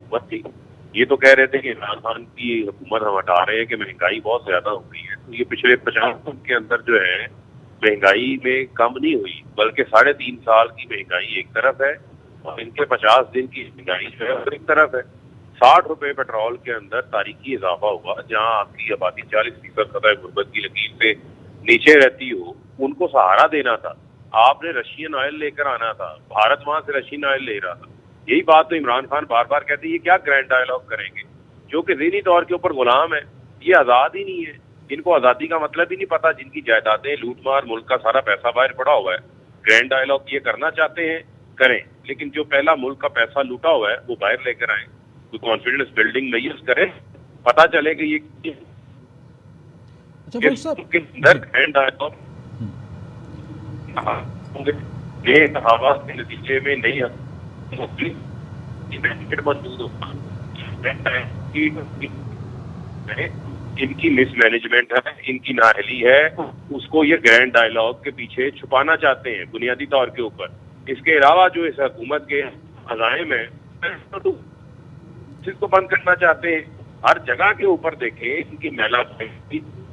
हुकूमत थी। ये तो कह रहे थे कि इमरान खान की हुकूमत हम हटा रहे हैं कि महंगाई बहुत ज्यादा हो गई है। तो ये पिछले 50 दिन के अंदर जो है महंगाई में कम नहीं हुई, बल्कि 3.5 साल की महंगाई एक तरफ है और इनके 50 दिन की महंगाई जो है वो एक तरफ है। 60 रुपए पेट्रोल के अंदर तारीखी इजाफा हुआ। जहां आपकी आबादी 40% सतह गुर्बत की लकीर से नीचे रहती हो, उनको सहारा देना था। आपने रशियन ऑयल लेकर आना था, भारत वहां से रशियन ऑयल ले रहा था। यही बात तो इमरान खान बार बार कहते हैं, ये क्या ग्रैंड डायलॉग करेंगे जो कि ज़हनी तौर के ऊपर गुलाम है। ये आज़ाद ही नहीं है, इनको आज़ादी का मतलब ही नहीं पता। जिनकी जायदादें लूटमार, मुल्क का सारा पैसा बाहर पड़ा हुआ है, ग्रैंड डायलॉग ये करना चाहते हैं करें, लेकिन जो पहला मुल्क का पैसा लूटा हुआ है वो बाहर लेकर आए, कोई कॉन्फिडेंस बिल्डिंग मेजर्स करें, पता चले कि ये अंदर ग्रैंड डायलॉग के नतीजे में नहीं इनकी मिसमैनेजमेंट है, इनकी नाअहली है, उसको ये ग्रैंड डायलॉग के पीछे छुपाना चाहते हैं बुनियादी तौर के ऊपर। इसके अलावा जो इस हुकूमत के अज़ाइम है इसको बंद करना चाहते हैं। हर जगह के ऊपर देखें इनकी मैला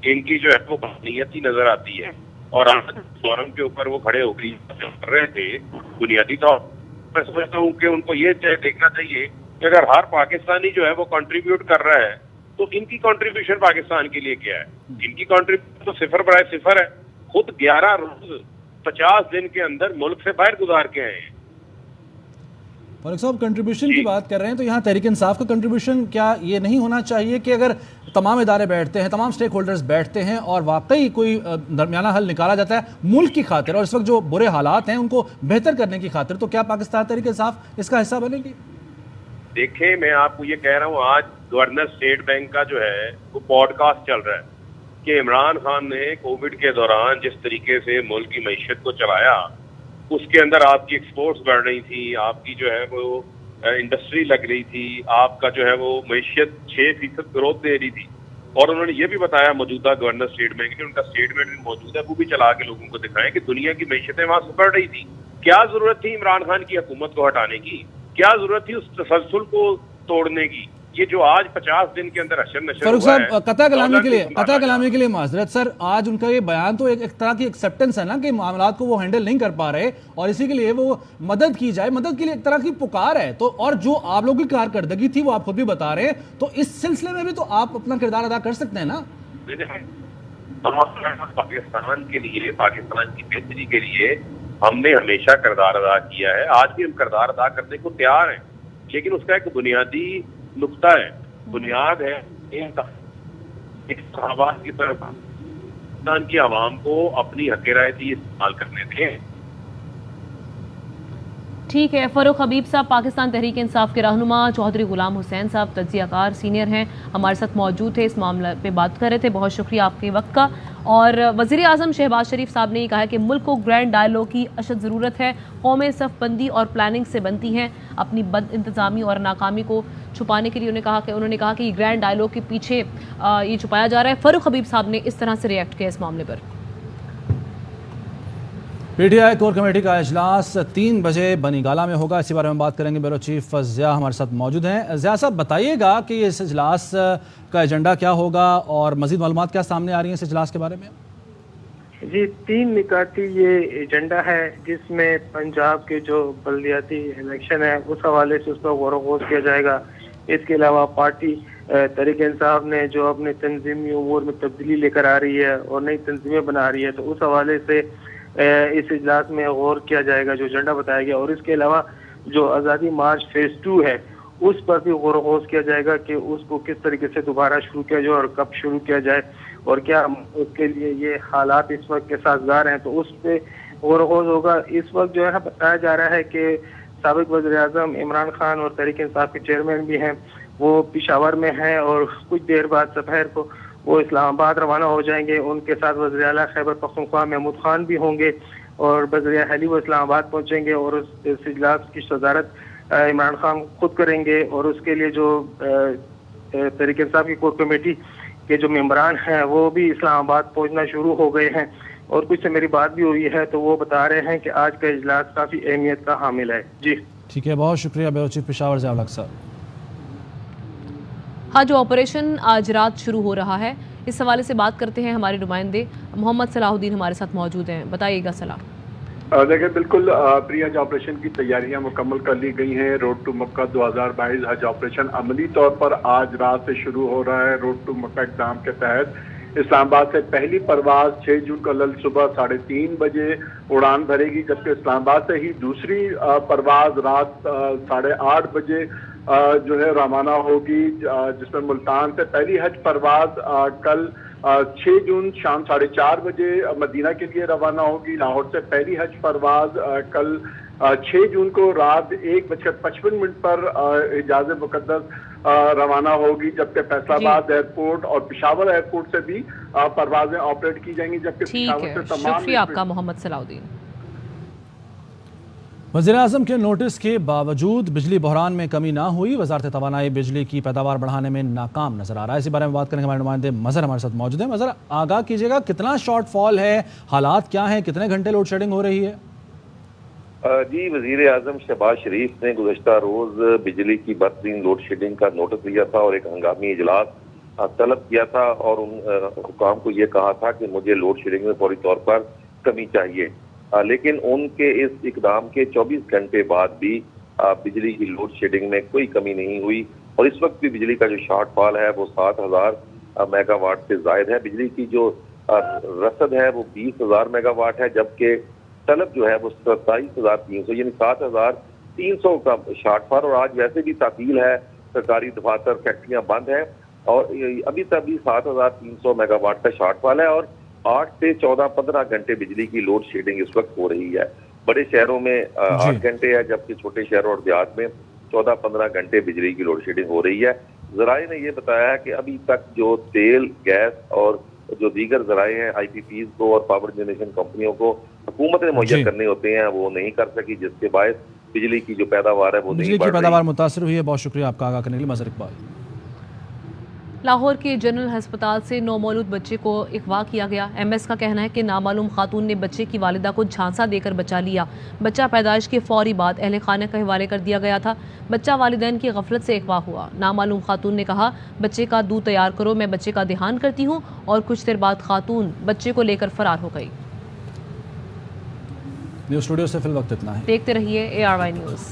इनकी जो है वो बदनीयत ही नजर आती है। और आज फोरम के ऊपर वो खड़े होकर कर रहे थे बुनियादी तौर मैं समझता हूँ कि उनको ये देखना चाहिए कि अगर हर पाकिस्तानी जो है वो कंट्रीब्यूट कर रहा है तो इनकी कंट्रीब्यूशन पाकिस्तान के लिए क्या है। इनकी कंट्रीब्यूशन तो सिफर बराए सिफर है। खुद 11 रोज 50 दिन के अंदर मुल्क से बाहर गुजार के आए हैं। फारूक साहब कंट्रीब्यूशन की बात कर रहे हैं तो यहाँ तहरीक इंसाफ का कंट्रीब्यूशन क्या ये नहीं होना चाहिए कि अगर तमाम इदारे बैठते हैं, तमाम स्टेक होल्डर्स बैठते हैं और वाकई कोई दरमियाना हल निकाला जाता है मुल्क की खातिर और इस वक्त जो बुरे हालात हैं उनको बेहतर करने की खातिर, तो क्या पाकिस्तान तहरीक इंसाफ इसका हिस्सा बनेगी? देखिए मैं आपको ये कह रहा हूँ, आज गवर्नर स्टेट बैंक का जो है वो पॉडकास्ट चल रहा है कि इमरान खान ने कोविड के दौरान जिस तरीके से मुल्क की मईशत को चलाया, उसके अंदर आपकी एक्सपोर्ट्स बढ़ रही थी, आपकी जो है वो इंडस्ट्री लग रही थी, आपका जो है वो मईशत 6% ग्रोथ दे रही थी। और उन्होंने ये भी बताया मौजूदा गवर्नर स्टेट बैंक ने, उनका स्टेटमेंट भी मौजूद है, वो भी चला के लोगों को दिखाएं कि दुनिया की मईशतें वहां से बढ़ रही थी। क्या जरूरत थी इमरान खान की हुकूमत को हटाने की? क्या जरूरत थी उस तसलसल को तोड़ने की? ये जो आज 50 दिन के अंदर हशर नशर फारूक साहब कता कलामी के लिए माजरत सर, आज उनका ये बयान तो एक तरह की एक्सेप्टेंस है ना कि मामलात को वो हैंडल नहीं कर पा रहे और इसी के लिए वो मदद की जाए, मदद के लिए एक तरह की पुकार है। तो और जो आप लोगों की कारकर्दगी थी वो आप खुद भी बता रहे हैं, तो इस सिलसिले में भी तो आप अपना किरदार अदा कर सकते हैं ना। पाकिस्तान के लिए, पाकिस्तान की बेहतरी के लिए हमने हमेशा किरदार अदा किया है, आज भी हम किरदार अदा करने को तैयार हैं, लेकिन उसका एक बुनियादी नुक्ता है, बुनियाद है एक आवाज की तरफ पाकिस्तान की आवाम को अपनी हक राय इस्तेमाल करने दें। ठीक है, फरूक हबीब साहब पाकिस्तान तहरीक इंसाफ के रहनुमा, चौधरी गुलाम हुसैन साहब तज्जियाकार सीनियर हैं, हमारे साथ मौजूद थे, इस मामले पे बात कर रहे थे। बहुत शुक्रिया आपके वक्त का। और वज़ीर आज़म शहबाज शरीफ साहब ने कहा है कि मुल्क को ग्रैंड डायलॉग की अशद ज़रूरत है। कौमें सफ़बंदी और प्लानिंग से बनती हैं, अपनी बद इंतज़ामी और नाकामी को छुपाने के लिए उन्होंने कहा कि ग्रैंड डायलॉग के पीछे ये छुपाया जा रहा है। फरूक हबीब साहब ने इस तरह से रिएक्ट किया इस मामले पर। पीटीआई कोर कमेटी का इजलास 3 बजे बनीगाला में होगा, इसी बारे में बात करेंगे। ब्यूरो चीफ ज़िया हमारे साथ मौजूद हैं। ज़िया साहब बताइएगा कि इस इजलास का एजेंडा क्या होगा और मज़ीद मालूमात क्या सामने आ रही हैं इस इजलास के बारे में? जी, 3 निकाती ये एजेंडा है जिसमें पंजाब के जो बल्दियाती इलेक्शन है उस हवाले से उस पर गौर व ख़ौज़ किया जाएगा। इसके अलावा पार्टी तहरीक इंसाफ ने जो अपने तंजीमी उमूर में तब्दीली लेकर आ रही है और नई तंजीमें बना रही है, तो उस हवाले से इस इजलास में गौर किया जाएगा, जो एजेंडा बताया गया। और इसके अलावा जो आज़ादी मार्च फेज़ 2 है उस पर भी गौर व ख़ौज़ किया जाएगा कि उसको किस तरीके से दोबारा शुरू किया जाए और कब शुरू किया जाए और क्या उसके लिए ये हालात इस वक्त के साज़गार हैं, तो उस पर गौर व ख़ौज़ होगा। इस वक्त जो है ना बताया जा रहा है कि साबिक़ वज़ीर आज़म इमरान खान और तहरीक इंसाफ के चेयरमैन भी हैं, वो पेशावर में हैं और कुछ देर बाद दोपहर को वो इस्लामाबाद रवाना हो जाएंगे। उनके साथ वज़ीर आला खैबर पख्तूनख्वा महमूद खान भी होंगे और वज़ीर अहली वो इस्लामाबाद पहुँचेंगे और इस इजलास की सदारत इमरान खान खुद करेंगे। और उसके लिए जो तहरीक इंसाफ की कोर कमेटी के जो मेंबरान हैं वो भी इस्लामाबाद पहुँचना शुरू हो गए हैं और कुछ से मेरी बात भी हुई है, तो वो बता रहे हैं कि आज का इजलास काफ़ी अहमियत का हामिल है। जी ठीक है, बहुत शुक्रिया ब्यूरो चीफ पेशावर ज़िया साहब। हाँ, जो ऑपरेशन आज रात शुरू हो रहा है, इस हवाले से बात करते हैं। हमारे नुमाइंदे मोहम्मद सलाहुद्दीन हमारे साथ मौजूद हैं, बताइएगा सलाह। देखिए, बिल्कुल प्री हज ऑपरेशन की तैयारियां मुकम्मल कर ली गई हैं। रोड टू मक्का 2022 हज ऑपरेशन अमली तौर पर आज रात से शुरू हो रहा है। रोड टू मक्का एग्जाम के तहत इस्लामाबाद से पहली परवाज 6 जून को कल सुबह 3:30 बजे उड़ान भरेगी, जबकि इस्लामाबाद से ही दूसरी परवाज रात 8:30 बजे जो है रवाना होगी, जिसमें मुल्तान से पहली हज परवाज कल 6 जून शाम 4:30 बजे मदीना के लिए रवाना होगी। लाहौर से पहली हज परवाज कल 6 जून को रात 1:55 पर हिजाज मुकद्दस रवाना होगी, जबकि फैसलाबाद एयरपोर्ट और पेशावर एयरपोर्ट से भी परवाजें ऑपरेट की जाएंगी, जबकि पेशावर से तमाम। शुक्रिया आपका मोहम्मद सलाहुद्दीन। वज़ीर-ए-आज़म के नोटिस के बावजूद बिजली बहरान में कमी ना हुई। वज़ारत तवानाई बिजली की पैदावार बढ़ाने में नाकाम नजर आ रहा है। इसी बारे में बात करेंगे, हमारे नुमाइंदे मज़हर हमारे साथ मौजूद हैं। मज़हर, आगाह कीजिएगा, कितना शॉर्ट फॉल है, हालात क्या हैं, कितने घंटे लोड शेडिंग हो रही है? जी, वज़ीर-ए-आज़म शहबाज शरीफ ने गुज़श्ता रोज बिजली की बदतरीन लोड शेडिंग का नोटिस लिया था और एक हंगामी इजलास तलब किया था और उन हुकाम को ये कहा था कि मुझे लोड शेडिंग में फौरी तौर पर कमी चाहिए। लेकिन उनके इस इकदाम के 24 घंटे बाद भी बिजली की लोड शेडिंग में कोई कमी नहीं हुई और इस वक्त भी बिजली का जो शॉर्टफॉल है वो 7000 मेगावाट से जायद है। बिजली की जो रसद है वो 20,000 मेगावाट है, जबकि तलब जो है वो 27,300 यानी 7,300 का शॉर्टफॉल। और आज वैसे भी तातील है, सरकारी दफातर फैक्ट्रियां बंद हैं और अभी तक भी 7,300 मेगावाट का शॉर्टफॉल है और 8 से 14-15 घंटे बिजली की लोड शेडिंग इस वक्त हो रही है। बड़े शहरों में 8 घंटे है, जबकि छोटे शहरों और देहात में 14-15 घंटे बिजली की लोड शेडिंग हो रही है। ज़राए ने यह बताया है कि अभी तक जो तेल, गैस और जो दीगर ज़राए हैं IPPs को और पावर जनरेशन कंपनियों को हुकूमत ने मुहैया करने होते हैं, वो नहीं कर सकी, जिसके बायस बिजली की जो पैदावार है वो बिजली की पैदावार मुतासर हुई है। बहुत शुक्रिया आपका आगाह करने के लिए मज़हर इकबाल। लाहौर के जनरल हस्पताल से नौमौलूद बच्चे को अगवा किया गया। MS का कहना है कि नामालूम खातून ने बच्चे की वालिदा को झांसा देकर बचा लिया। बच्चा पैदाइश के फौरी बाद अहले खाने के हवाले कर दिया गया था। बच्चा वालिदैन की गफलत से अगवा हुआ। नामालूम खातून ने कहा, बच्चे का दूध तैयार करो, मैं बच्चे का देहान करती हूँ, और कुछ देर बाद खातून बच्चे को लेकर फरार हो गई। न्यूज़ स्टूडियो से फिल वक्त इतना है। देखते रहिए ARY न्यूज़।